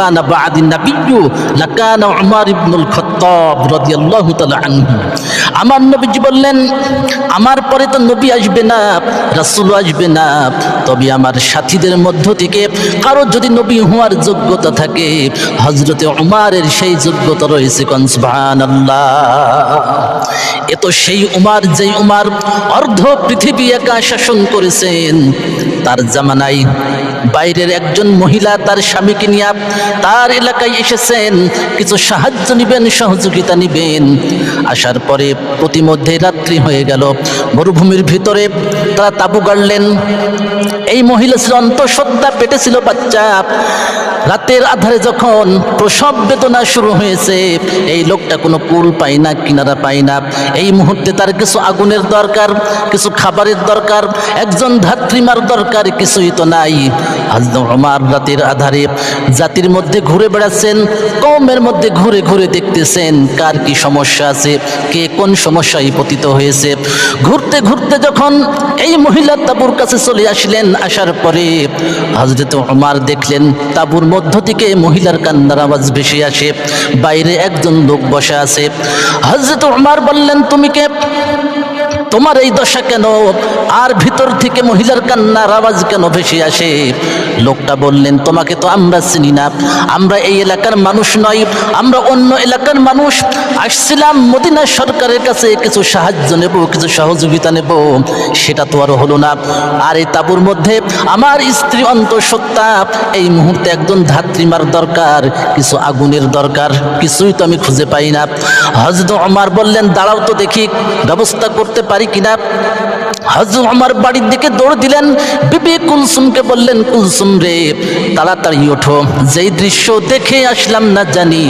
কানা বাদিন নাবিয়্যু লাকানা উমর ইবনুল খাত্তাব রাদিয়াল্লাহু তাআলা আনহু। আমার নবীজি বললেন, আমার পরে তো নবী আসবে না, রাসূল আসবে না, তবে আমার সাথীদের মধ্য থেকে কারো যদি নবী হওয়ার যোগ্যতা থাকে, হযরতে উমরের সেই যোগ্যতা রয়েছে। কোন সুবহানাল্লাহ। এ তো সেই উমর, যেই উমর অর্ধ পৃথিবী একা শাসন করেছেন। তার জামানায় বাইরের একজন মহিলা তার স্বামীকে নিয়ে তার এলাকায় এসেছেন, কিছু সাহায্য নিবেন, সহযোগিতা নিবেন। আসার পরে প্রতিমধ্যে রাত্রি হয়ে গেল, মরুভূমির ভিতরে তারা তাঁবু গাড়লেন। এই মহিলা ছিল অন্তঃসত্ত্বা, পেটে ছিল বাচ্চা। রাতের আধারে যখন প্রসব বেদনা শুরু হয়েছে, এই লোকটা কোনো কুল পায় না, কিনারা পায় না। এই মুহূর্তে তার কিছু আগুনের দরকার, কিছু খাবারের দরকার, একজন ধাত্রীমার দরকার, কিছুই তো নাই। হযরত ওমর রাতের আধারে জাতির মধ্যে ঘুরে বেড়াচ্ছেন, কওমের মধ্যে ঘুরে ঘুরে দেখতেছেন কার কি সমস্যা আছে, কে কোন সমস্যায় পতিত হয়েছে। ঘুরতে ঘুরতে যখন এই মহিলা তাঁবুর কাছে চলে আসলেন, আসার পরে হযরত ওমর দেখলেন তাঁবুর মধ্য থেকে মহিলার কান্নার আওয়াজ ভেসে আসে, বাইরে একজন লোক বসে আছে। হযরত ওমর বললেন, তুমি কে? তোমার এই দশা কেন? আর ভিতর থেকে মহিলার কান্নার আওয়াজ কেন ভেসে আসে? লোকটা বললেন, তোমাকে তো আমরা চিনি না, আমরা এই এলাকার মানুষ নই, আমরা অন্য এলাকার মানুষ। আসছিলাম মদিনা সরকারের কাছে কিছু সাহায্য নেব, কিছু সহযোগিতা নেব, সেটা তো আর হলো না। আর এই তাঁবুর মধ্যে আমার স্ত্রী অন্তঃসত্ত্বা, এই মুহূর্তে একজন ধাত্রীমার দরকার, কিছু আগুনের দরকার, কিছুই তো আমি খুঁজে পাই না। হযরত ওমর বললেন, দাঁড়াও তো দেখি ব্যবস্থা করতে পারি কিনা। হযরত ওমর বাড়ির দিকে দৌড় দিলেন, বিবি কুলসুমকে বললেন, কুলসুম রে, তাড়াতাড়ি ওঠো, যেই দৃশ্য দেখে আসলাম না জানি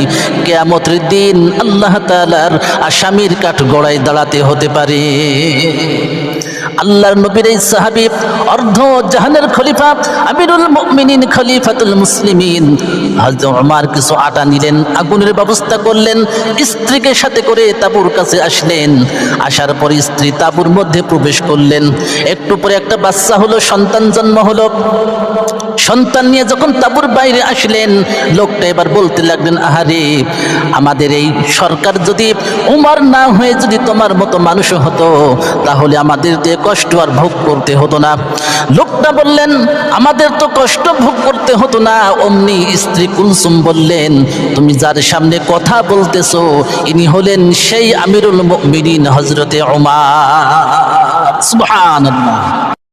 কিয়ামতের দিন আল্লাহ তাআলার আসামির কাঠগড়ায় দাঁড়াতে হতে পারে। আল্লাহর নবীর এই সাহাবী, অর্ধ জাহানের খলিফা, আমিরুল মুমিনিন, খলিফাতুল মুসলিমিন হযরত ওমর কিছু আটা নিলেন, আগুনের ব্যবস্থা করলেন, স্ত্রীকে সাথে করে তাঁবুর কাছে আসলেন। আসার পর স্ত্রী তাঁবুর মধ্যে প্রবেশ করলেন। একটু পরে একটা বাচ্চা হলো, সন্তান জন্ম হলো। সন্তান নিয়ে যখন তাঁবুর বাইরে আসলেন, লোকটা এবার বলতে লাগলেন, আহারে, আমাদের এই সরকার যদি উমর না হয়ে যদি তোমার মতো মানুষ হতো, তাহলে আমাদের কষ্ট আর ভোগ করতে হতো না। লোকটা বললেন, আমাদের তো কষ্ট ভোগ করতে হতো না। অমনি স্ত্রী কুলসুম বললেন, তুমি যার সামনে কথা বলতেছো, ইনি হলেন সেই আমিরুল মুমিনিন হযরতে ওমর। সুবহানাল্লাহ।